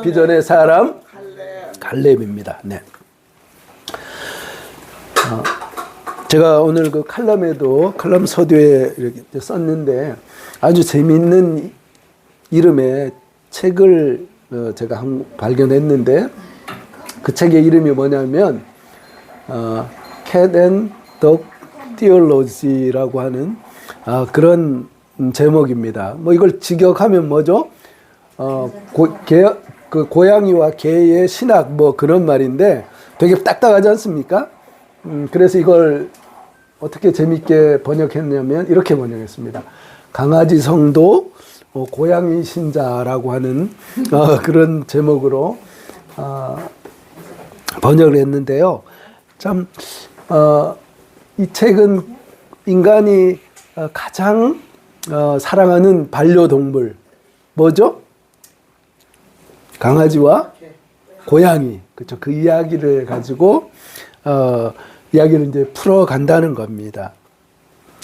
비전의 사람 갈렙입니다. 네. 제가 오늘 그 칼럼 서두에 이렇게 썼는데 아주 재미있는 이름의 책을 제가 발견했는데 그 책의 이름이 뭐냐면 Cat and Dog Theology라고 하는 그런 제목입니다. 뭐 이걸 직역하면 뭐죠? 그 고양이와 개의 신학 뭐 그런 말인데 되게 딱딱하지 않습니까? 그래서 이걸 어떻게 재밌게 번역했냐면 이렇게 번역했습니다. 강아지 성도 고양이 신자라고 하는 그런 제목으로 번역을 했는데요. 참 이 책은 인간이 가장 사랑하는 반려동물 뭐죠? 강아지와 고양이. 그렇죠. 그 이야기를 가지고 이야기를 이제 풀어간다는 겁니다.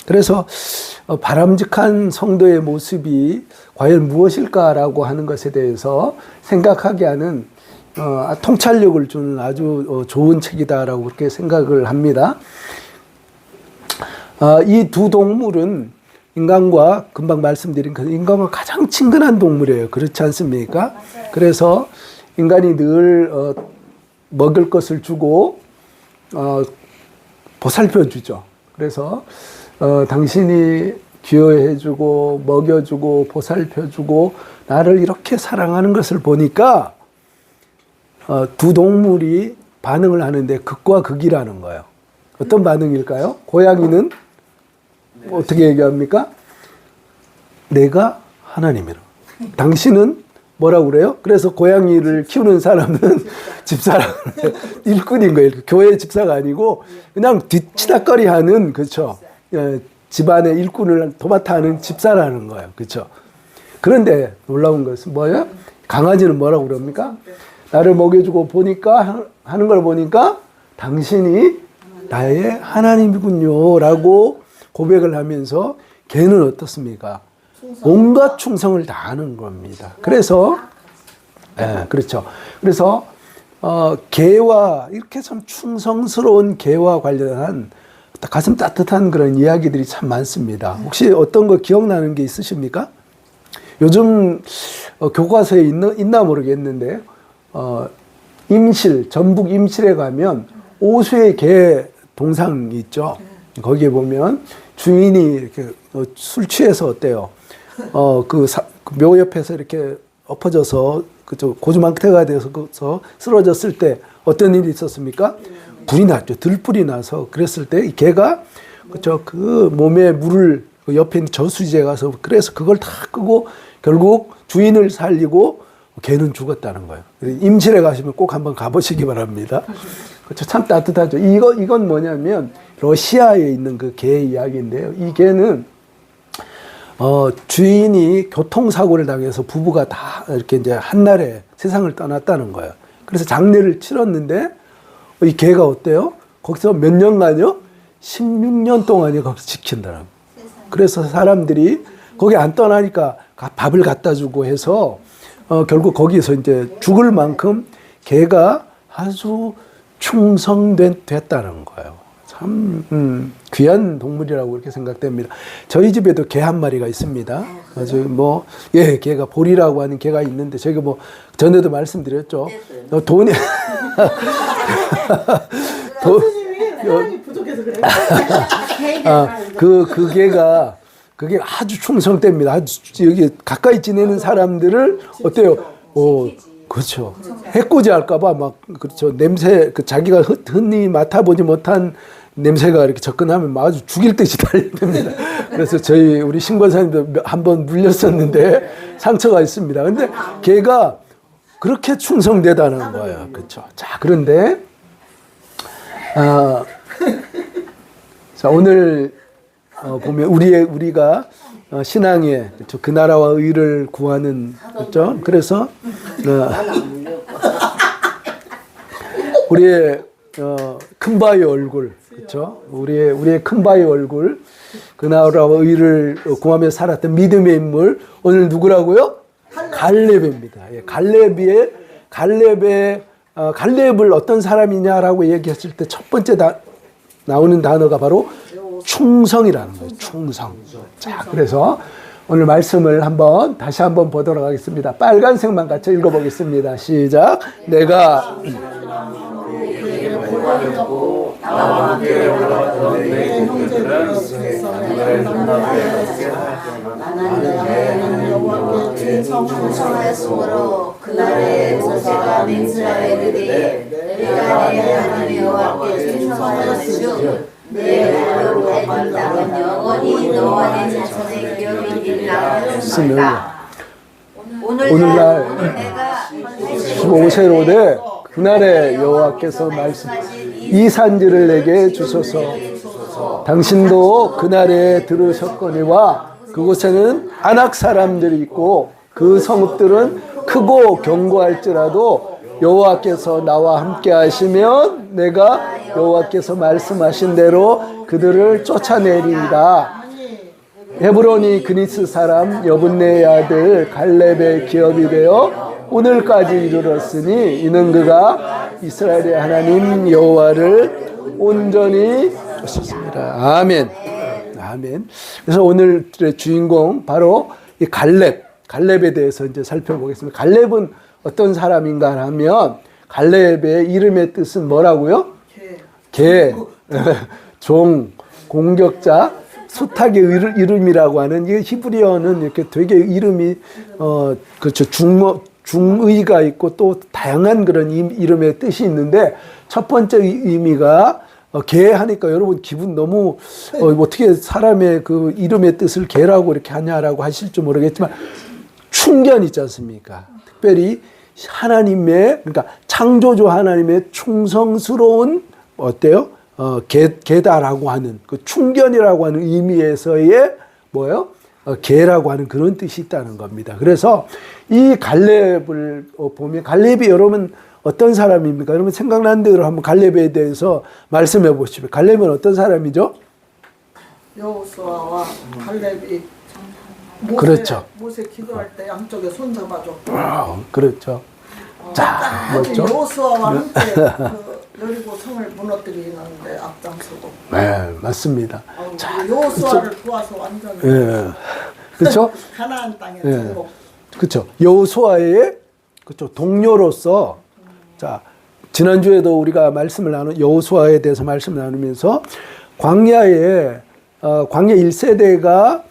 그래서 바람직한 성도의 모습이 과연 무엇일까라고 하는 것에 대해서 생각하게 하는 통찰력을 주는 아주 좋은 책이다라고 그렇게 생각을 합니다. 이 두 동물은 인간과 금방 말씀드린 그 인간과 가장 친근한 동물이에요. 그렇지 않습니까? 맞아요. 그래서 인간이 늘 먹을 것을 주고 보살펴주죠. 그래서 당신이 기여해주고 먹여주고 보살펴주고 나를 이렇게 사랑하는 것을 보니까 두 동물이 반응을 하는데 극과 극이라는 거예요. 어떤 반응일까요? 고양이는 어떻게 얘기합니까? 내가 하나님이라. 당신은 뭐라고 그래요? 그래서 고양이를 키우는 사람은 집사람, 일꾼인 거예요. 교회 집사가 아니고 그냥 뒤치다거리 하는, 그렇죠. 집안의 일꾼을 도맡아 하는 집사라는 거예요. 그렇죠. 그런데 놀라운 것은 뭐예요? 강아지는 뭐라고 그럽니까? 나를 먹여주고 보니까, 하는 걸 보니까 당신이 나의 하나님이군요. 라고 고백을 하면서 걔는 어떻습니까? 온갖 충성을 다하는 겁니다. 그래서, 그렇죠. 그래서, 개와, 이렇게 참 충성스러운 개와 관련한 가슴 따뜻한 그런 이야기들이 참 많습니다. 혹시 어떤 거 기억나는 게 있으십니까? 요즘 교과서에 있나 모르겠는데, 전북 임실에 가면 오수의 개 동상이 있죠. 거기에 보면 주인이 이렇게 술 취해서 어때요? 그 묘 옆에서 이렇게 엎어져서 고주망태가 돼서 쓰러졌을 때 어떤 일이 있었습니까? 불이 났죠. 들불이 나서 그랬을 때 이 개가 그 몸에 물을 그 옆에 있는 저수지에 가서 그래서 그걸 다 끄고 결국 주인을 살리고 개는 죽었다는 거예요. 임실에 가시면 꼭 한번 가보시기 바랍니다. 그렇죠. 참 따뜻하죠. 이건 뭐냐면 러시아에 있는 그 개 이야기인데요. 이 개는 주인이 교통사고를 당해서 부부가 다 이렇게 이제 한날에 세상을 떠났다는 거예요. 그래서 장례를 치렀는데 이 개가 어때요? 거기서 몇 년간요? 16년 동안이 거기서 지킨다는 거예요. 그래서 사람들이 거기 안 떠나니까 밥을 갖다 주고 해서 결국 거기서 이제 죽을 만큼 개가 아주 충성됐다는 거예요. 참 귀한 동물이라고 그렇게 생각됩니다. 저희 집에도 개 한 마리가 있습니다. 개가 보리라고 하는 개가 있는데 저희가 뭐 전에도 말씀드렸죠. 돈이 사람이 부족해서 그래요. 그게 아주 충성됩니다. 아주 여기 가까이 지내는 사람들을 어때요? 그렇죠. 해코지 할까봐 막, 그렇죠. 냄새, 자기가 흔히 맡아보지 못한 냄새가 이렇게 접근하면 아주 죽일 듯이 달립니다. 그래서 우리 신권사님도 한번 물렸었는데 상처가 있습니다. 근데 걔가 그렇게 충성되다는 거예요. 그렇죠. 자, 그런데, 자, 오늘, 보면 우리가 신앙에, 그렇죠. 그 나라와 의를 구하는, 그렇죠. 그래서 우리의 큰바위 얼굴, 그렇죠. 우리의 큰바위 얼굴, 그 나라와 의를 구하며 살았던 믿음의 인물, 오늘 누구라고요? 갈렙입니다. 예, 갈렙을 어떤 사람이냐라고 얘기했을 때 첫 번째 나오는 단어가 바로 충성이라는 거예요. 충성. 자, 그래서 오늘 말씀을 다시 한번 보도록 하겠습니다. 빨간색만 같이 읽어보겠습니다. 시작. 내가 나와 함께 올라왔던 내 형제들을 나는 여호와께 충성하였으므로 그날의 모세가 맹세하였으되 내가 내 하나님 여호와께 충성하였으며 내 발로 밟은 땅은 영원히 너와 내 자손의 기업이 되리라 하였습니다. 오늘날 15세로 돼 그날에 여호와께서 이 산지를 내게 주소서. 당신도 그날에 들으셨거니와 그곳에는 아낙 사람들이 있고 그 성읍들은 크고 견고할지라도 여호와께서 나와 함께 하시면 내가 여호와께서 말씀하신 대로 그들을 쫓아내리이다. 헤브론이 그니스 사람 여분네의 아들 갈렙의 기업이 되어 오늘까지 이르렀으니 이는 그가 이스라엘의 하나님 여호와를 온전히 쫓았습니다. 아멘. 아멘. 그래서 오늘의 주인공 바로 이 갈렙에 대해서 이제 살펴보겠습니다. 갈렙은 어떤 사람인가 하면 갈렙의 이름의 뜻은 뭐라고요? 개, 종, 공격자, 수탉의 이름이라고 하는 이 히브리어는 이렇게 되게 이름이 그렇죠. 중의가 있고 또 다양한 그런 이름의 뜻이 있는데 첫 번째 의미가 개 하니까 여러분 기분 너무 어떻게 사람의 그 이름의 뜻을 개라고 이렇게 하냐라고 하실지 모르겠지만 충견 있지 않습니까? 특별히 하나님의 그러니까 창조주 하나님의 충성스러운 어때요? 개다라고 하는 그 충견이라고 하는 의미에서의 뭐예요? 개라고 하는 그런 뜻이 있다는 겁니다. 그래서 이 갈렙을 보면 갈렙이 여러분 어떤 사람입니까? 여러분 생각나는 대로 한번 갈렙에 대해서 말씀해 보시죠. 갈렙은 어떤 사람이죠? 여호수아와 갈렙이 그렇죠. 모세 기도할 때 양쪽에 손 잡아줘. 그렇죠. 자, 맞죠? 여호수아와 함께 그 여리고 성을 무너뜨리는데 앞장서고. 네, 맞습니다. 자, 여호수아를 도와서 완전히. 예, 그렇죠. 가나안 땅에 예, 그렇죠. 여호수아의 그렇죠 동료로서 자 지난주에도 우리가 여호수아에 대해서 말씀을 나누면서 광야 1세대가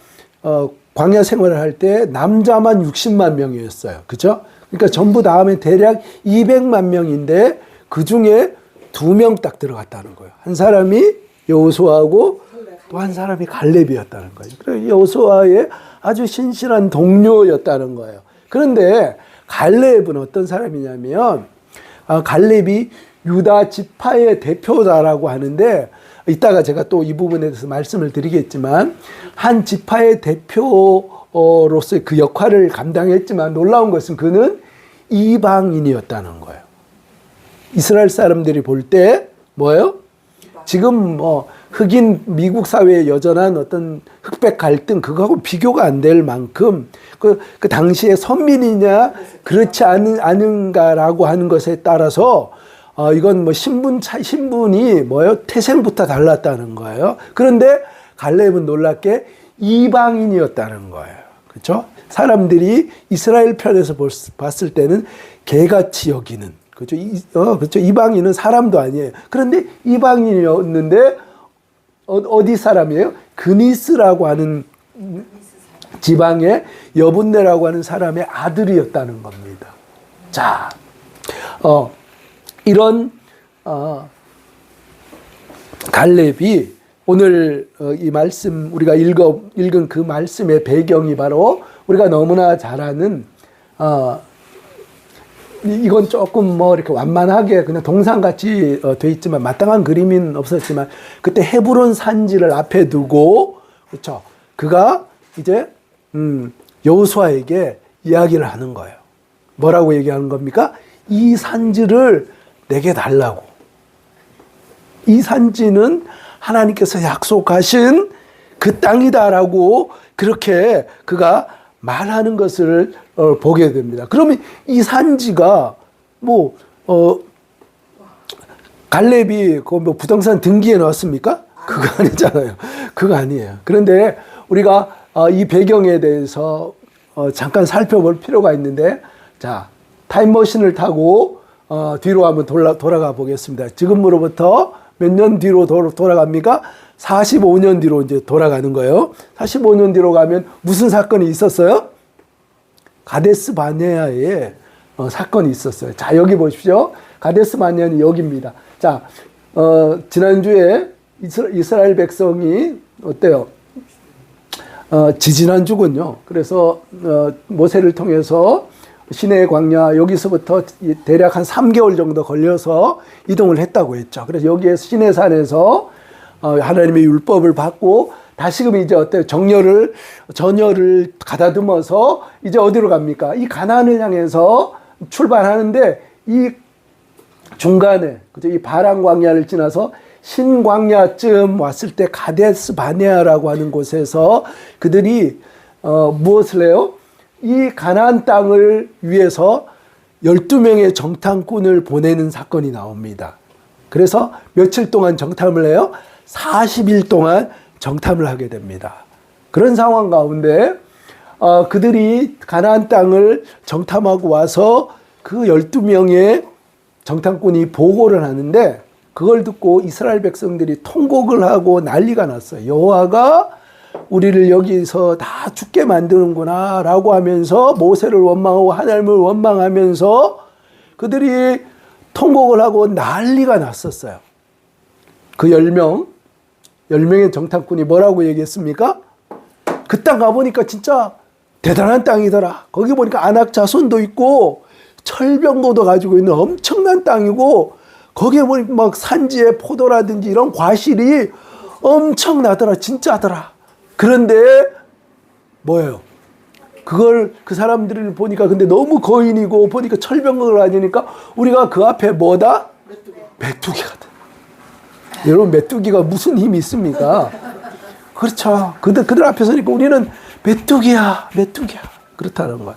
광야 생활을 할 때 남자만 60만 명이었어요. 그렇죠? 그러니까 전부 다 하면 대략 200만 명인데 그 중에 2명 딱 들어갔다는 거예요. 한 사람이 여호수아고 또 한 사람이 갈렙이었다는 거예요. 그래서 여호수아의 아주 신실한 동료였다는 거예요. 그런데 갈렙은 어떤 사람이냐면 갈렙이 유다 지파의 대표다라고 하는데 이따가 제가 또 이 부분에 대해서 말씀을 드리겠지만 한 지파의 대표로서의 그 역할을 감당했지만 놀라운 것은 그는 이방인이었다는 거예요. 이스라엘 사람들이 볼 때 뭐예요? 지금 흑인 미국 사회에 여전한 어떤 흑백 갈등 그거하고 비교가 안 될 만큼 그 당시에 선민이냐 그렇지 않은가라고 하는 것에 따라서 이건 뭐 신분이 뭐예요? 태생부터 달랐다는 거예요. 그런데 갈렙은 놀랍게 이방인이었다는 거예요. 그렇죠? 사람들이 이스라엘 편에서 봤을 때는 개같이 여기는 그렇죠? 그렇죠? 이방인은 사람도 아니에요. 그런데 이방인이었는데 어디 사람이에요? 그니스라고 하는 지방의 여분네라고 하는 사람의 아들이었다는 겁니다. 자, 이런 갈렙이 오늘 이 말씀 우리가 읽은 그 말씀의 배경이 바로 우리가 너무나 잘 아는 이건 조금 이렇게 완만하게 그냥 동상같이 돼 있지만 마땅한 그림은 없었지만 그때 헤브론 산지를 앞에 두고 그렇죠. 그가 이제 여호수아에게 이야기를 하는 거예요. 뭐라고 얘기하는 겁니까? 이 산지를 내게 달라고. 이 산지는 하나님께서 약속하신 그 땅이다라고 그렇게 그가 말하는 것을 보게 됩니다. 그러면 이 산지가 갈렙이 그 뭐 부동산 등기에 넣었습니까? 그거 아니잖아요. 그거 아니에요. 그런데 우리가 이 배경에 대해서 잠깐 살펴볼 필요가 있는데, 자, 타임머신을 타고 뒤로 한번 돌아가 보겠습니다. 지금으로부터 몇 년 뒤로 돌아갑니까? 45년 뒤로 이제 돌아가는 거예요. 45년 뒤로 가면 무슨 사건이 있었어요? 가데스 바네아에 사건이 있었어요. 자, 여기 보십시오. 가데스 바네아는 여기입니다. 자, 지난주에 이스라엘 백성이 어때요? 지지난주군요. 그래서 모세를 통해서 시내 광야, 여기서부터 대략 한 3개월 정도 걸려서 이동을 했다고 했죠. 그래서 여기에서 시내산에서 하나님의 율법을 받고 다시금 이제 어때요? 전열을 가다듬어서 이제 어디로 갑니까? 이 가나안을 향해서 출발하는데, 이 중간에, 그죠? 이 바란 광야를 지나서 신광야쯤 왔을 때 가데스 바네아라고 하는 곳에서 그들이 무엇을 해요? 이 가나안 땅을 위해서 12명의 정탐꾼을 보내는 사건이 나옵니다. 그래서 며칠 동안 정탐을 해요? 40일 동안 정탐을 하게 됩니다. 그런 상황 가운데 그들이 가나안 땅을 정탐하고 와서 그 12명의 정탐꾼이 보고를 하는데, 그걸 듣고 이스라엘 백성들이 통곡을 하고 난리가 났어요. 여호와가 우리를 여기서 다 죽게 만드는구나 라고 하면서 모세를 원망하고 하나님을 원망하면서 그들이 통곡을 하고 난리가 났었어요. 그 10명의 정탐꾼이 뭐라고 얘기했습니까? 그 땅 가보니까 진짜 대단한 땅이더라. 거기 보니까 아낙 자손도 있고 철병거도 가지고 있는 엄청난 땅이고, 거기에 보니까 막 산지에 포도라든지 이런 과실이 엄청나더라. 진짜더라. 그런데 뭐예요? 그걸 그 사람들을 보니까 근데 너무 거인이고 보니까 철병거를 가지니까 우리가 그 앞에 뭐다? 메뚜기가 돼. 여러분, 메뚜기가 무슨 힘이 있습니까? 그렇죠. 그들 앞에 서니까 우리는 메뚜기야. 그렇다는 거야.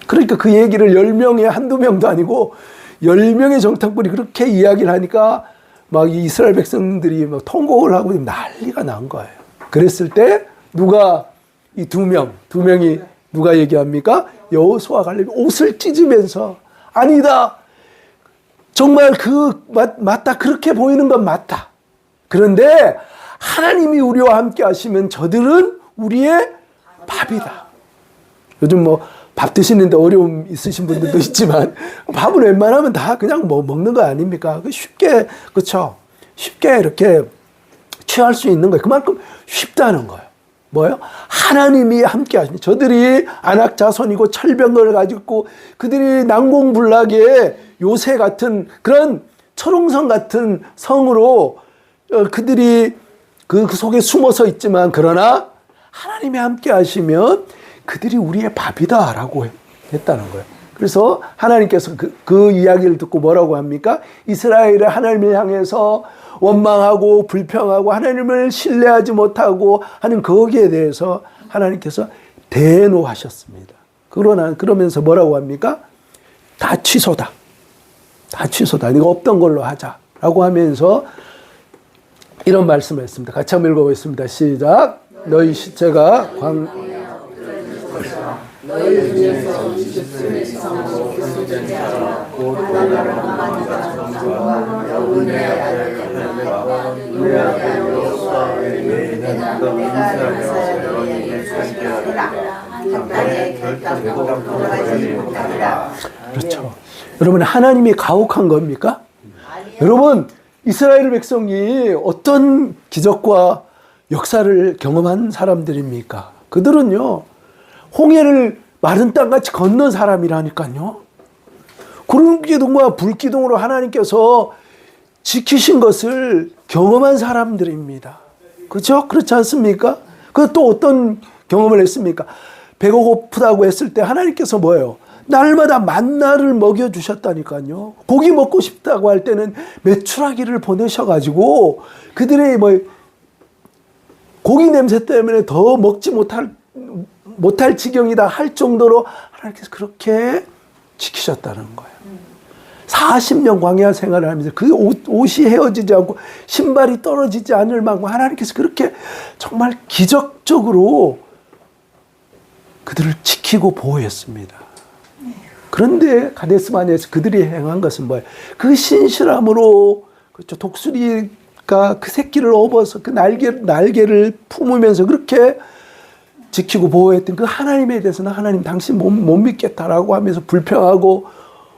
그러니까 그 얘기를 10명에 한두 명도 아니고 10명의 정탐꾼이 그렇게 이야기를 하니까 막 이스라엘 백성들이 막 통곡을 하고 난리가 난 거예요. 그랬을 때 누가 이 두 명이 누가 얘기합니까? 여호수아 갈렙이 옷을 찢으면서 아니다. 정말 맞다. 그렇게 보이는 건 맞다. 그런데 하나님이 우리와 함께 하시면 저들은 우리의 밥이다. 요즘 밥 드시는데 어려움 있으신 분들도 있지만 밥은 웬만하면 다 그냥 먹는 거 아닙니까? 쉽게, 그렇죠? 쉽게 이렇게 취할 수 있는 거예요. 그만큼 쉽다는 거예요. 뭐예요? 하나님이 함께 하십니다. 저들이 아낙 자손이고 철병거를 가지고 있고 그들이 난공불락의 요새 같은 그런 철옹성 같은 성으로 그들이 그 속에 숨어서 있지만, 그러나 하나님이 함께 하시면 그들이 우리의 밥이다 라고 했다는 거예요. 그래서 하나님께서 그 이야기를 듣고 뭐라고 합니까? 이스라엘의 하나님을 향해서 원망하고 불평하고 하나님을 신뢰하지 못하고 하는 거기에 대해서 하나님께서 대노하셨습니다. 그러면서 뭐라고 합니까? 다 취소다. 이거 없던 걸로 하자라고 하면서 이런 말씀을 했습니다. 같이 한번 읽어보겠습니다. 시작. 너희 시체가 너희 중에서 이집트의 지성으로 교수자와 고도나를 망하니가 전부와 여분의 아들 갈렙과 눈의 아들 여호수아에게 내가 이스라엘에게 주시리라. 한 땅에 결단코 돌아가지 못하리라. 그렇죠. 여러분, 하나님이 가혹한 겁니까? 여러분, 이스라엘 백성이 어떤 기적과 역사를 경험한 사람들입니까? 그들은요, 홍해를 마른 땅같이 건넌 사람이라니까요. 구름 기둥과 불 기둥으로 하나님께서 지키신 것을 경험한 사람들입니다. 그렇죠? 그렇지 않습니까? 또 어떤 경험을 했습니까? 배가 고프다고 했을 때 하나님께서 뭐예요? 날마다 만나를 먹여주셨다니까요. 고기 먹고 싶다고 할 때는 메추라기를 보내셔가지고 그들의 고기 냄새 때문에 더 먹지 못할 지경이다 할 정도로 하나님께서 그렇게 지키셨다는 거예요. 40년 광야 생활을 하면서 그 옷이 헤어지지 않고 신발이 떨어지지 않을 만큼 하나님께서 그렇게 정말 기적적으로 그들을 지키고 보호했습니다. 그런데 가데스마니아에서 그들이 행한 것은 뭐예요? 그 신실함으로, 그렇죠, 독수리가 그 새끼를 업어서 그 날개를 품으면서 그렇게 지키고 보호했던 그 하나님에 대해서는 하나님 당신 못 믿겠다라고 하면서 불평하고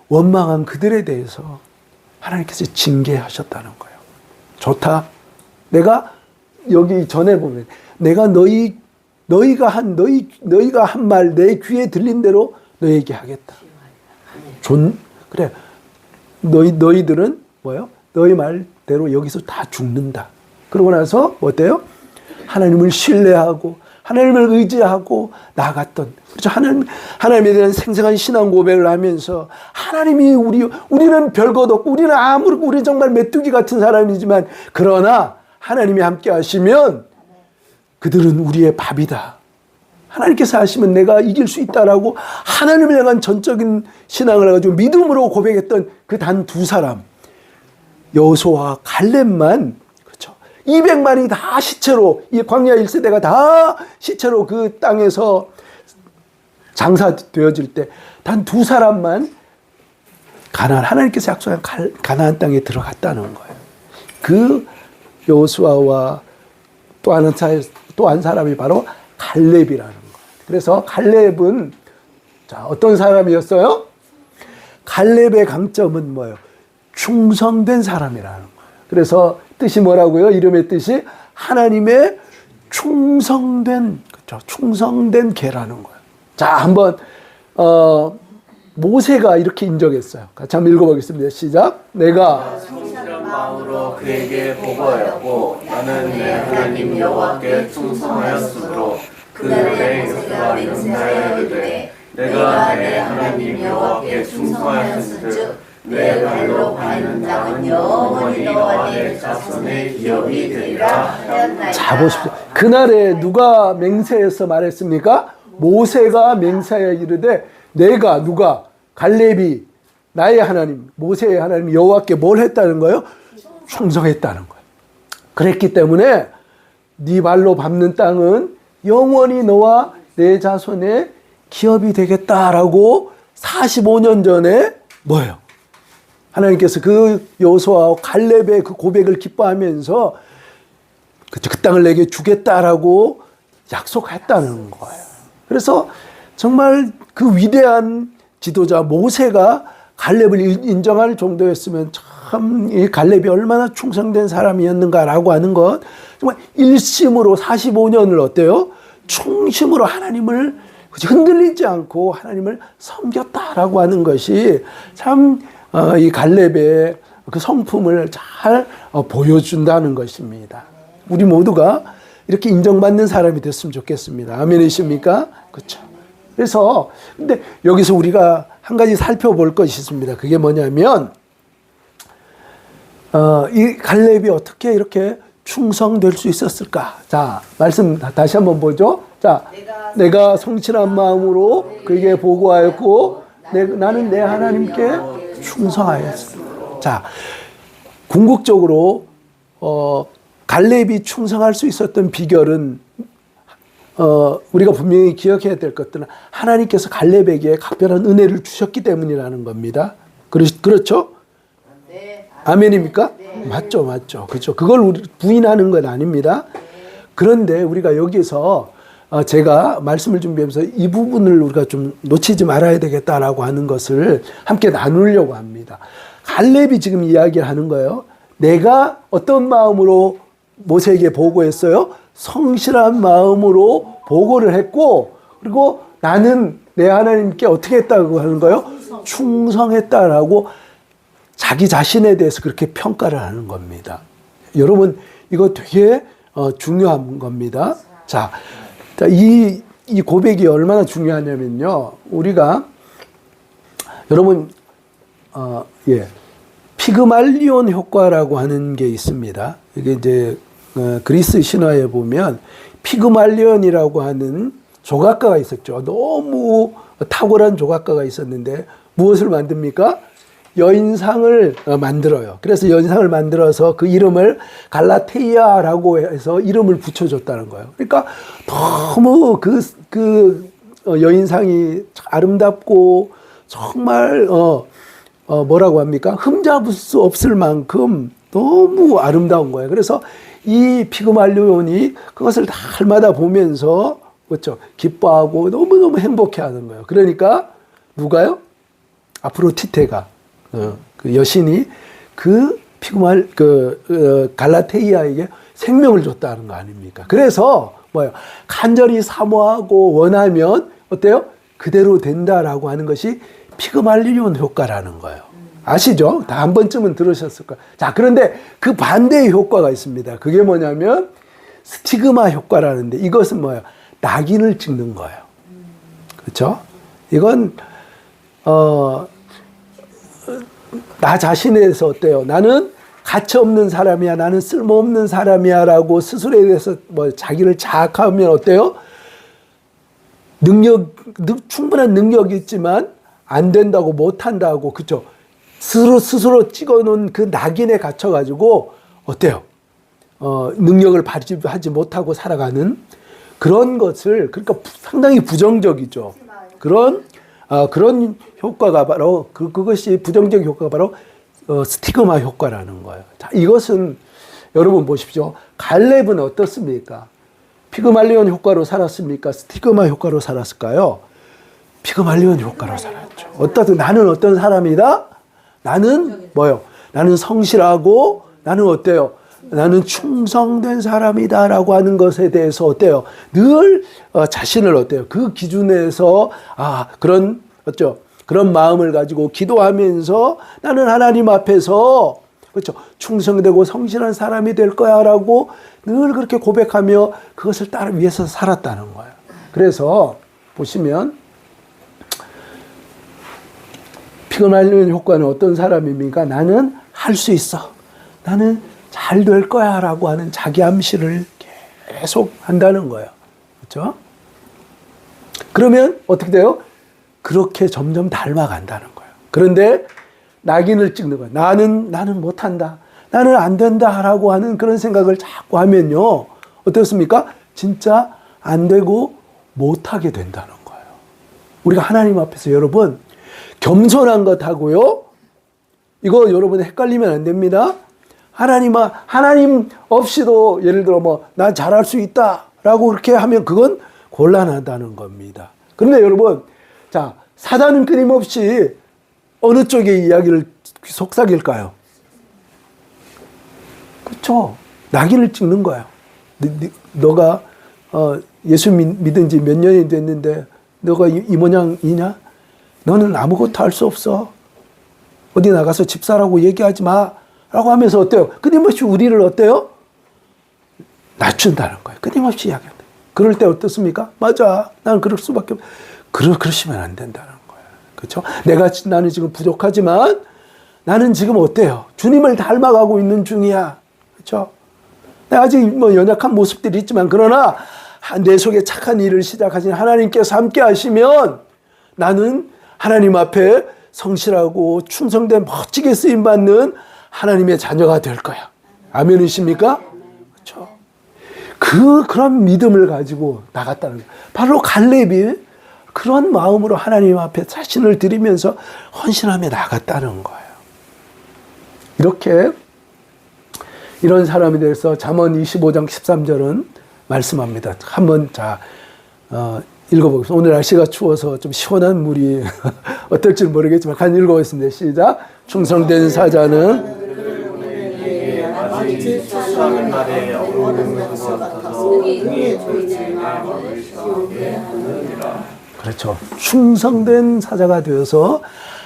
원망한 그들에 대해서 하나님께서 징계하셨다는 거예요. 좋다. 내가 여기 전에 보면 내가 너희가 한 말 내 귀에 들린 대로 너희에게 하겠다. 그래. 너희들은 뭐예요? 너희 말대로 여기서 다 죽는다. 그러고 나서 어때요? 하나님을 신뢰하고 하나님을 의지하고 나갔던, 그렇죠. 하나님에 대한 생생한 신앙 고백을 하면서 하나님이 우리는 별것 없고 우리는 정말 메뚜기 같은 사람이지만 그러나 하나님이 함께 하시면 그들은 우리의 밥이다. 하나님께서 하시면 내가 이길 수 있다라고 하나님을 향한 전적인 신앙을 해가지고 믿음으로 고백했던 그 단 두 사람, 여호수아와 갈렙만, 그렇죠, 200만이 다 시체로, 이 광야 1세대가 다 시체로 그 땅에서 장사되어질 때 단 두 사람만 하나님께서 약속한 가나안 땅에 들어갔다는 거예요. 그 여호수아와 또 한 사람이 바로 갈렙이라는 거예요. 그래서 갈렙은 어떤 사람이었어요? 갈렙의 강점은 뭐예요? 충성된 사람이라는 거예요. 그래서 뜻이 뭐라고요? 이름의 뜻이 하나님의 충성된, 그렇죠, 충성된 개라는 거예요. 자, 한번 모세가 이렇게 인정했어요. 같이 한번 읽어보겠습니다. 시작. 내가 성실한 마음으로 그에게 보고하였고 나는 내 하나님 여호와께 충성하였으므로 그날에 모세가 맹세하여 이르되 내가 내 하나님 여호와께 충성하였은즉 내 발로 밟는 땅은 영원히 너와 내 자손의 기업이 되리라 하였나이다. 자, 보십시오. 그날에 누가 맹세해서 말했습니까? 모세가 맹세하여 이르되 누가 갈렙이 나의 하나님, 모세의 하나님 여호와께 뭘 했다는 거예요? 충성했다는 거예요. 그랬기 때문에 네 발로 밟는 땅은 영원히 너와 내 자손의 기업이 되겠다라고 45년 전에 뭐예요? 하나님께서 그 여호수아와 갈렙의 그 고백을 기뻐하면서 그 땅을 내게 주겠다라고 약속했다는 거예요. 그래서 정말 그 위대한 지도자 모세가 갈렙을 인정할 정도였으면 참 이 갈렙이 얼마나 충성된 사람이었는가라고 하는 것, 정말 일심으로 45년을 어때요? 충심으로 하나님을 흔들리지 않고 하나님을 섬겼다라고 하는 것이 참 이 갈렙의 그 성품을 잘 보여준다는 것입니다. 우리 모두가 이렇게 인정받는 사람이 됐으면 좋겠습니다. 아멘이십니까? 그렇죠. 그래서 근데 여기서 우리가 한 가지 살펴볼 것이 있습니다. 그게 뭐냐면 이 갈렙이 어떻게 이렇게 충성될 수 있었을까? 자, 말씀 다시 한번 보죠. 자, 내가 성실한 마음으로 그에게 보고하였고 나는 내 하나님께 충성하였습니다. 자, 궁극적으로 갈렙이 충성할 수 있었던 비결은 우리가 분명히 기억해야 될 것들은 하나님께서 갈렙에게 각별한 은혜를 주셨기 때문이라는 겁니다. 그렇죠? 네. 아멘입니까? 네. 맞죠. 그렇죠. 그걸 우리 부인하는 건 아닙니다. 그런데 우리가 여기서 제가 말씀을 준비하면서 이 부분을 우리가 좀 놓치지 말아야 되겠다라고 하는 것을 함께 나누려고 합니다. 갈렙이 지금 이야기를 하는 거예요. 내가 어떤 마음으로 모세에게 보고했어요? 성실한 마음으로 보고를 했고, 그리고 나는 내 하나님께 어떻게 했다고 하는 거예요? 충성했다라고 자기 자신에 대해서 그렇게 평가를 하는 겁니다. 여러분, 이거 되게 중요한 겁니다. 자, 이 고백이 얼마나 중요하냐면요. 우리가 여러분 피그말리온 효과라고 하는 게 있습니다. 이게 이제 그리스 신화에 보면 피그말리온이라고 하는 조각가가 있었죠. 너무 탁월한 조각가가 있었는데 무엇을 만듭니까? 여인상을 만들어요. 그래서 여인상을 만들어서 그 이름을 갈라테이아라고 해서 이름을 붙여줬다는 거예요. 그러니까 너무 그 여인상이 아름답고 정말 뭐라고 합니까? 흠잡을 수 없을 만큼 너무 아름다운 거예요. 그래서 이 피그말리온이 그것을 날마다 보면서 그렇죠? 기뻐하고 너무너무 행복해하는 거예요. 그러니까 누가요? 아프로디테가 그 여신이 그 갈라테이아에게 생명을 줬다는 거 아닙니까? 그래서 뭐예요? 간절히 사모하고 원하면 어때요? 그대로 된다라고 하는 것이 피그말리온 효과라는 거예요. 아시죠? 다 한 번쯤은 들으셨을 거예요. 자, 그런데 그 반대의 효과가 있습니다. 그게 뭐냐면 스티그마 효과라는데 이것은 뭐예요? 낙인을 찍는 거예요. 그렇죠? 이건 나 자신에 대해서 어때요? 나는 가치 없는 사람이야. 나는 쓸모없는 사람이야. 라고 스스로에 대해서 자기를 자학하면 어때요? 충분한 능력이 있지만 안 된다고 못한다고, 그죠? 스스로 찍어놓은 그 낙인에 갇혀가지고 어때요? 능력을 발휘하지 못하고 살아가는 그런 것을, 그러니까 상당히 부정적이죠. 그런 효과가 바로 그것이 부정적 효과가 바로 스티그마 효과라는 거예요. 자, 이것은 여러분 보십시오. 갈렙은 어떻습니까? 피그말리온 효과로 살았습니까? 스티그마 효과로 살았을까요? 피그말리온 효과로 살았죠. 나는 어떤 사람이다? 나는 뭐요? 나는 성실하고 나는 어때요? 나는 충성된 사람이다라고 하는 것에 대해서 어때요? 늘 자신을 어때요? 그 기준에서 그런 마음을 가지고 기도하면서 나는 하나님 앞에서 그렇죠? 충성되고 성실한 사람이 될 거야라고 늘 그렇게 고백하며 그것을 따르기 위해서 살았다는 거예요. 그래서 보시면 피그말리온 효과는 어떤 사람입니까? 나는 할 수 있어. 나는 잘 될 거야 라고 하는 자기 암시를 계속 한다는 거예요. 그렇죠? 그러면 어떻게 돼요? 그렇게 점점 닮아간다는 거예요. 그런데 낙인을 찍는 거예요. 나는 못한다. 나는 안 된다 라고 하는 그런 생각을 자꾸 하면요. 어떻습니까? 진짜 안 되고 못하게 된다는 거예요. 우리가 하나님 앞에서 여러분 겸손한 것하고요. 이거 여러분 헷갈리면 안 됩니다. 하나님 없이도 예를 들어 난 잘할 수 있다 라고 그렇게 하면 그건 곤란하다는 겁니다. 그런데 여러분, 자, 사단은 끊임없이 어느 쪽의 이야기를 속삭일까요? 그렇죠. 낙인을 찍는 거예요. 너가 예수 믿은 지 몇 년이 됐는데 너가 이 모양이냐? 너는 아무것도 할 수 없어. 어디 나가서 집사라고 얘기하지 마. 라고 하면서 어때요? 끊임없이 우리를 어때요? 낮춘다는 거예요. 끊임없이 이야기한다. 그럴 때 어떻습니까? 맞아. 나는 그럴 수밖에 그러시면 안 된다는 거예요. 그렇죠? 나는 지금 부족하지만 나는 지금 어때요? 주님을 닮아가고 있는 중이야. 그렇죠? 아직 연약한 모습들이 있지만 그러나 내 속에 착한 일을 시작하신 하나님께서 함께 하시면 나는 하나님 앞에 성실하고 충성된 멋지게 쓰임받는 하나님의 자녀가 될 거야. 아멘이십니까? 그렇죠? 그런 믿음을 가지고 나갔다는 거예요. 바로 갈렙이 그런 마음으로 하나님 앞에 자신을 드리면서 헌신하며 나갔다는 거예요. 이렇게 이런 사람에 대해서 잠언 25장 13절은 말씀합니다. 한번 읽어보겠습니다. 오늘 날씨가 추워서 좀 시원한 물이 어떨지 모르겠지만 간 읽어보겠습니다. 시작. 충성된 사자는 그렇죠. 충성된 사자가 되어서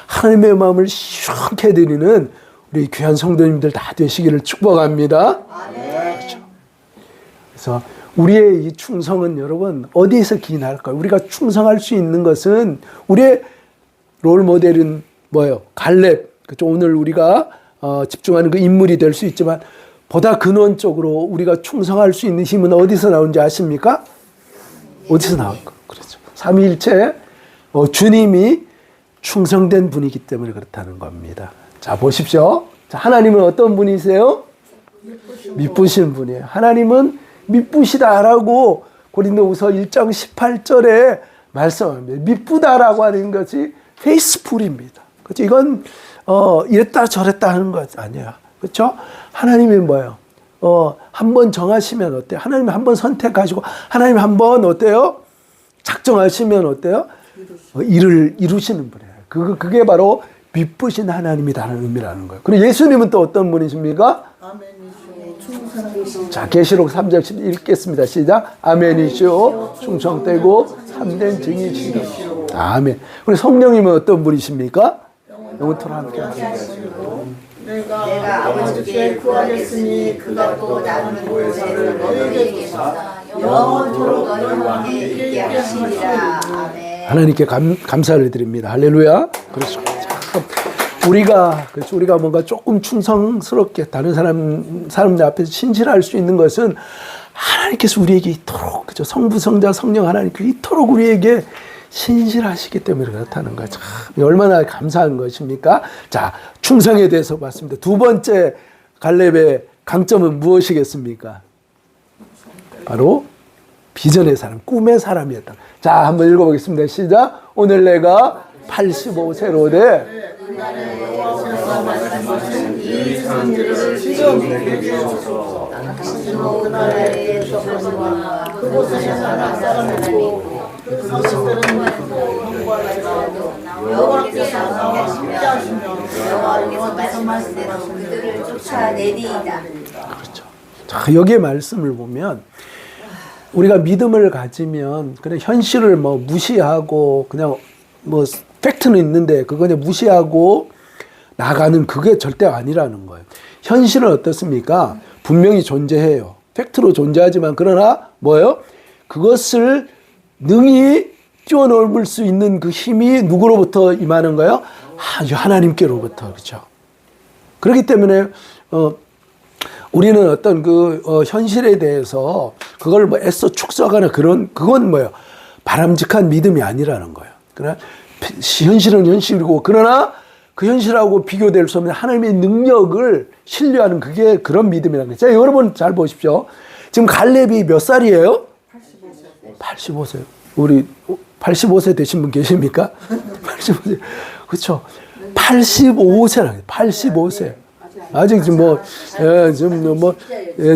하나님의 마음을 시원케 해드리는 우리 귀한 성도님들 다 되시기를 축복합니다. 그렇죠. 그래서 우리의 이 충성은 여러분 어디에서 기인할까요? 우리가 충성할 수 있는 것은 우리의 롤 모델은 뭐예요? 갈렙. 그렇죠. 오늘 우리가 집중하는 그 인물이 될 수 있지만 보다 근원적으로 우리가 충성할 수 있는 힘은 어디서 나오는지 아십니까? 어디서 나올까? 삼위일체 주님이 충성된 분이기 때문에 그렇다는 겁니다. 자, 보십시오. 자, 하나님은 어떤 분이세요? 미쁘신 분이에요. 하나님은 미쁘시다라고 고린도후서 1장 18절에 말씀합니다. 미쁘다라고 하는 것이 페이스풀입니다. 그렇죠? 이건 이랬다 저랬다 하는 것 아니야. 그렇죠? 하나님이 뭐예요? 한번 정하시면 어때요? 하나님 한번 선택하시고 하나님 한번 어때요? 작정하시면 어때요? 일을 이루시는 분이에요. 그게 바로 미쁘신 하나님이라는 의미라는 거예요. 그리고 예수님은 또 어떤 분이십니까? 아멘이시오 충성되시오. 자, 계시록 3장 읽겠습니다. 시작. 아멘이시오 충성되고 참된 증인이시오. 아멘. 그리고 성령님은 어떤 분이십니까? 영원토록 함께 하시고 내가 아버지께 구하겠으니 그가 또 나누는 보혜사를 너희에게 주사 영원토록 너희와 함께 있게 하시리라. 아멘. 하나님께 감사를 드립니다. 할렐루야. 그렇죠. 우리가 뭔가 조금 충성스럽게 다른 사람들 앞에서 신실할 수 있는 것은 하나님께서 우리에게 이토록, 그죠? 성부, 성자, 성령 하나님께서 이토록 우리에게 신실하시기 때문에 그렇다는 거죠. 얼마나 감사한 것입니까? 자, 충성에 대해서 봤습니다. 두 번째 갈렙의 강점은 무엇이겠습니까? 바로 비전의 사람, 꿈의 사람이었다. 자, 한번 읽어보겠습니다. 시작. 오늘 내가 85세로 돼. 이 산지를 지금 내게 주소서. 그날에 주셨거니와 그곳에 나라 사람이고 그 성들은 통과하시고 여호와께서 나와 함께하시며 여호와께서 말씀대로 그들을 쫓아내리이다. 그렇죠. 자, 여기에 말씀을 보면 우리가 믿음을 가지면 그냥 현실을 뭐 무시하고 그냥 뭐 팩트는 있는데 그거 그냥 무시하고 나가는 그게 절대 아니라는 거예요. 현실은 어떻습니까? 분명히 존재해요. 팩트로 존재하지만 그러나 뭐예요? 그것을 능히 뛰어넘을 수 있는 그 힘이 누구로부터 임하는 거예요? 하나님께로부터. 그렇죠. 그렇기 때문에 우리는 어떤 현실에 대해서 그걸 뭐 애써 축소하거나 그건 뭐예요? 바람직한 믿음이 아니라는 거예요. 그러나 현실은 현실이고 그러나 그 현실하고 비교될 수 없는 하나님의 능력을 신뢰하는 그게 그런 믿음이라는 거예요. 자, 여러분 잘 보십시오. 지금 갈렙이 몇 살이에요? 85세. 우리 85세 되신 분 계십니까? 85세. 그렇죠. 85세라는 85세. 아직 지금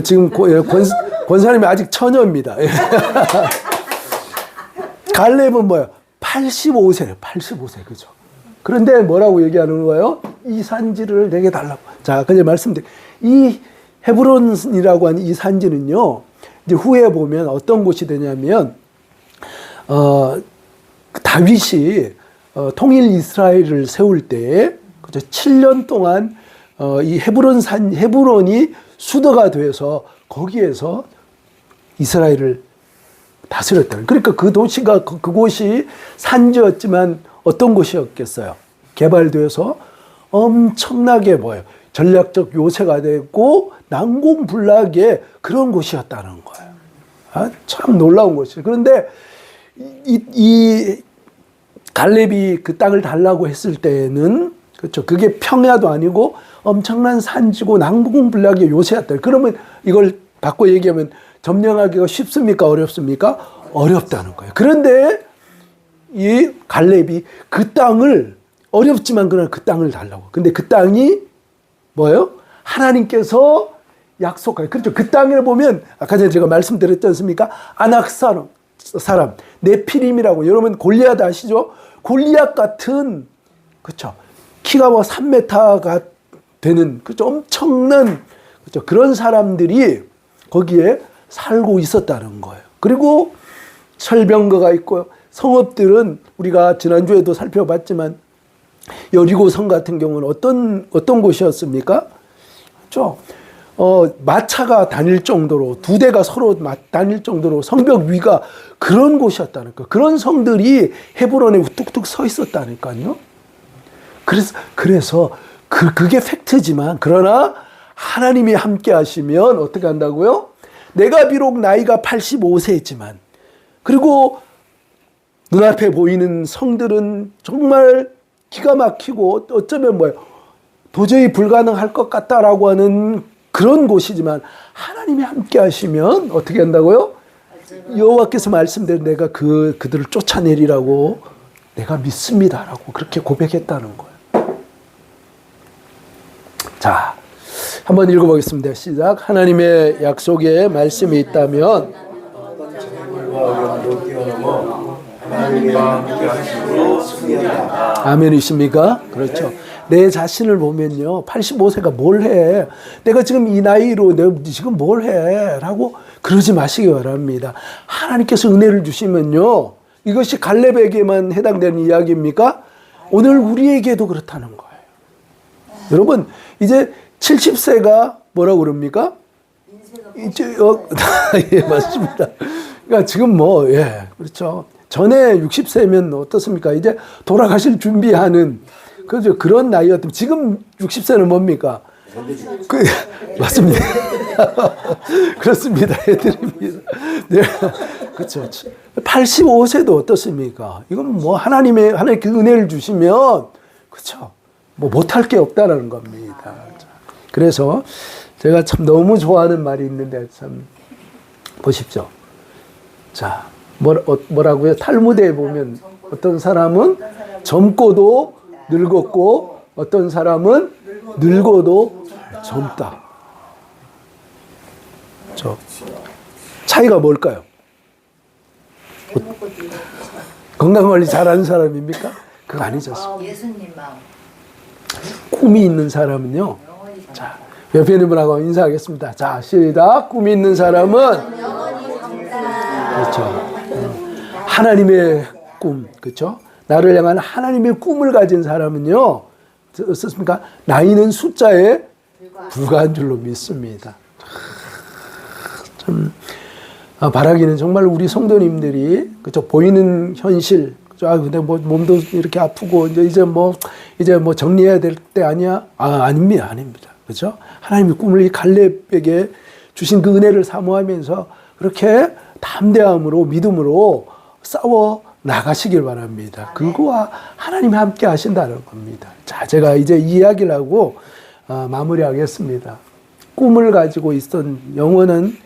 지금 권사님이 아직 처녀입니다. 갈렙은 뭐예요? 85세예요. 85세. 그죠? 그런데 뭐라고 얘기하는 거예요? 이 산지를 내게 달라고. 자, 그냥 말씀드릴게요. 이 헤브론이라고 하는 이 산지는요, 이제 후에 보면 어떤 곳이 되냐면, 다윗이 통일 이스라엘을 세울 때, 그죠? 7년 동안 이 헤브론이 수도가 돼서 거기에서 이스라엘을 다스렸다. 그러니까 그 도시가 그곳이 산지였지만 어떤 곳이었겠어요? 개발돼서 엄청나게 뭐예요? 전략적 요새가 됐고 난공불락의 그런 곳이었다는 거예요. 참 놀라운 곳이에요. 그런데 이 갈렙이 그 땅을 달라고 했을 때는 그렇죠. 그게 평야도 아니고 엄청난 산지고 난공불락의 요새였다. 그러면 이걸 바꿔 얘기하면 점령하기가 쉽습니까? 어렵습니까? 어렵다는 거예요. 그런데 이 갈렙이 그 땅을 어렵지만 그러나 그 땅을 달라고. 근데 그 땅이 뭐예요? 하나님께서 약속하요. 그렇죠. 그 땅을 보면 아까 전에 제가 말씀드렸지 않습니까? 아낙 사람 네피림이라고. 여러분 골리앗 아시죠? 골리앗 같은 그렇죠. 키가 뭐 3m가 되는 그렇죠. 엄청난 그렇죠. 그런 사람들이 거기에 살고 있었다는 거예요. 그리고 철병거가 있고요. 성읍들은 우리가 지난주에도 살펴봤지만 여리고 성 같은 경우는 어떤 곳이었습니까? 그렇죠? 마차가 다닐 정도로 두 대가 서로 다닐 정도로 성벽 위가 그런 곳이었다는 거예요. 그런 성들이 헤브론에 뚝뚝 서 있었다니까요. 그래서 그게 팩트지만 그러나 하나님이 함께 하시면 어떻게 한다고요? 내가 비록 나이가 85세지만 그리고 눈앞에 보이는 성들은 정말 기가 막히고 어쩌면 뭐예요? 도저히 불가능할 것 같다라고 하는 그런 곳이지만 하나님이 함께 하시면 어떻게 한다고요? 여호와께서 말씀대로 내가 그들을 쫓아내리라고 내가 믿습니다라고 그렇게 고백했다는 거예요. 자, 한번 읽어보겠습니다. 시작. 하나님의 약속에 말씀이 있다면 하나님과 함께 하심으로 승리한다. 아멘이십니까? 그렇죠. 내 자신을 보면요, 85세가 뭘 해? 내가 지금 이 나이로 내가 지금 뭘 해? 라고 그러지 마시기 바랍니다. 하나님께서 은혜를 주시면요, 이것이 갈렙에게만 해당되는 이야기입니까? 오늘 우리에게도 그렇다는 거예요. 여러분, 이제 70세가 뭐라고 그럽니까? 이제, 예, 맞습니다. 그러니까 지금 예, 그렇죠. 전에 60세면 어떻습니까? 이제 돌아가실 준비하는, 그죠. 그런 나이였다면 지금 60세는 뭡니까? 맞습니다. 그렇습니다. 해드립니다. 네. 그렇죠. 85세도 어떻습니까? 이건 뭐 하나님 그 은혜를 주시면, 그렇죠. 뭐 못할 게 없다라는 겁니다. 그래서 제가 참 너무 좋아하는 말이 있는데 참 보십시오. 자, 뭐라고요? 탈무드에 보면 어떤 사람은 젊고도 늙었고 어떤 사람은 늙어도 젊다. 차이가 뭘까요? 건강관리 잘하는 사람입니까? 그거 아니죠. 예수님 마음. 꿈이 있는 사람은요. 자, 옆에 있는 분하고 인사하겠습니다. 자, 시작. 꿈이 있는 사람은 그렇죠. 하나님의 꿈, 그렇죠? 나를 향한 하나님의 꿈을 가진 사람은요, 어떻습니까? 나이는 숫자에 불과한 줄로 믿습니다. 참 바라기는 정말 우리 성도님들이 그렇죠? 보이는 현실, 그렇죠? 근데 뭐 몸도 이렇게 아프고 이제 뭐 정리해야 될 때 아니야? 아닙니다. 그렇죠? 하나님의 꿈을 이 갈렙에게 주신 그 은혜를 사모하면서 그렇게 담대함으로 믿음으로 싸워 나가시길 바랍니다. 그거와 하나님이 함께 하신다는 겁니다. 자, 제가 이제 이 이야기를 하고 마무리하겠습니다. 꿈을 가지고 있던 영원한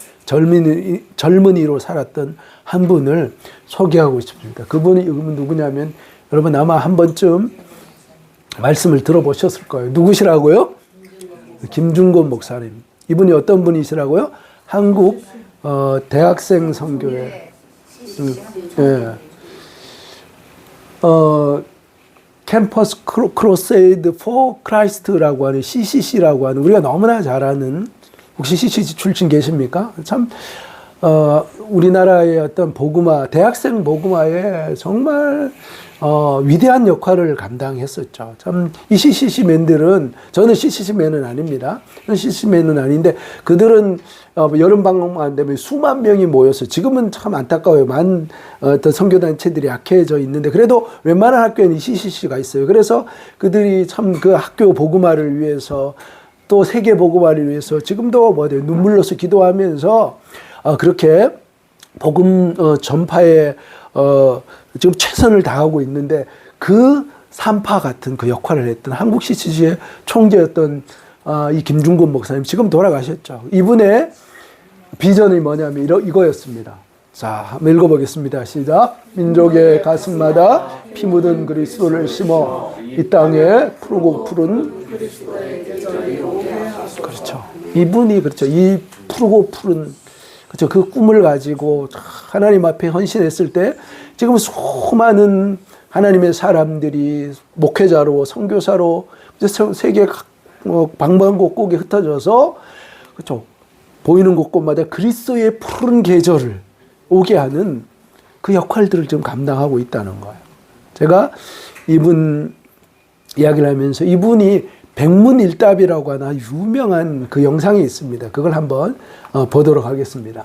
젊은이로 살았던 한 분을 소개하고 싶습니다. 그분이 누구냐면 여러분 아마 한 번쯤 말씀을 들어보셨을 거예요. 누구시라고요? 김중곤 목사님. 이분이 어떤 분이시라고요? 한국 대학생 선교회 캠퍼스 크로세이드 포 크라이스트라고 하는 CCC라고 하는 우리가 너무나 잘 아는 혹시 CCC 출신 계십니까? 참 우리나라의 어떤 복음화 대학생 복음화에 정말 위대한 역할을 감당했었죠. 참 이 CCC맨들은 저는 CCC맨은 아닙니다. CCC맨은 아닌데 그들은 여름 방학만 되면 수만 명이 모여서 지금은 참 안타까워요. 어떤 선교단체들이 약해져 있는데 그래도 웬만한 학교에는 CCC가 있어요. 그래서 그들이 참 그 학교 복음화를 위해서 또 세계 복음화를 위해서 지금도 눈물로서 기도하면서 그렇게 복음 전파에 지금 최선을 다하고 있는데 그 산파 같은 그 역할을 했던 한국 CCC의 총재였던 이 김중곤 목사님 지금 돌아가셨죠. 이분의 비전이 뭐냐면 이거였습니다. 자, 한번 읽어보겠습니다. 시작. 민족의 가슴마다 피 묻은 그리스도를 심어 이 땅에 푸르고 푸른 그렇죠. 이분이 그렇죠. 이 푸르고 푸른 그렇죠. 그 꿈을 가지고 하나님 앞에 헌신했을 때 지금 수많은 하나님의 사람들이 목회자로 선교사로 세계 방방곡곡에 흩어져서 그렇죠. 보이는 곳곳마다 그리스도의 푸른 계절을 오게 하는 그 역할들을 지금 감당하고 있다는 거예요. 제가 이분 이야기를 하면서 이분이 백문일답이라고 하나 유명한 그 영상이 있습니다. 그걸 한번 보도록 하겠습니다.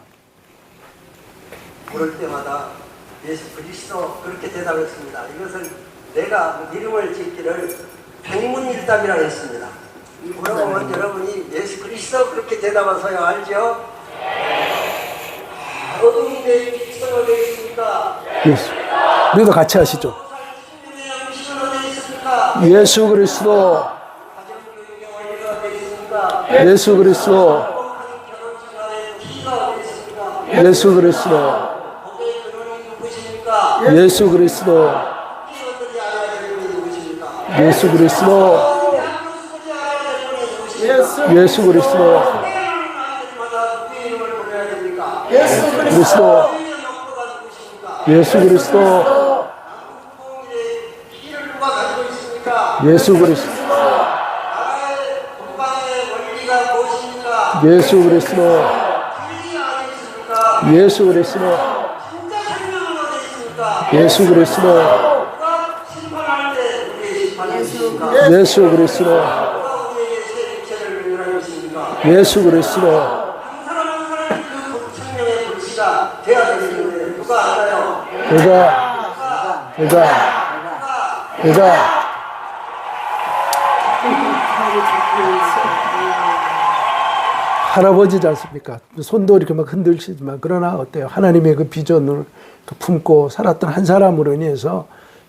물을 때마다 예수 그리스도 그렇게 대답했습니다. 이것은 내가 이름을 짓기를 백문일답이라고 했습니다. 그러면 여러분이 예수 그리스도 그렇게 대답하세요. 알죠? 어둠이 내 그리스도가 되겠습니까? 예수. 우리도 같이 하시죠. 예수 그리스도, 예수 그리스도, 예수 그리스도, 예수 그리스도, 예수 그리스도, 예수 그리스도, 그리스도, 예수 그리스도, 예수 그리스도, 예수 그리스도, 예수 그리스도, 예수 그리스도, 예수 그리스도, 예수 그리스도, 내가 할아버지지 않습니까? 손도 이렇게 막 흔들시지만 그러나 어때요? 하나님의 그 비전을 품고 살았던 한 사람으로 인해서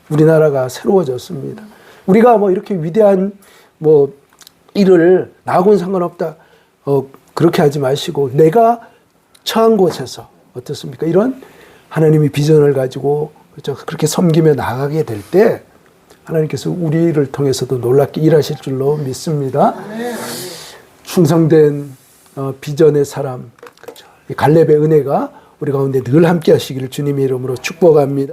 우리나라가 새로워졌습니다. 우리가 뭐 이렇게 위대한 뭐 일을 나하고는 상관없다. 그렇게 하지 마시고 내가 처한 곳에서 어떻습니까? 이런 하나님의 비전을 가지고 그렇죠? 그렇게 섬기며 나가게 될 때 하나님께서 우리를 통해서도 놀랍게 일하실 줄로 믿습니다. 충성된 비전의 사람, 그렇죠? 갈렙의 은혜가 우리 가운데 늘 함께 하시기를 주님의 이름으로 축복합니다.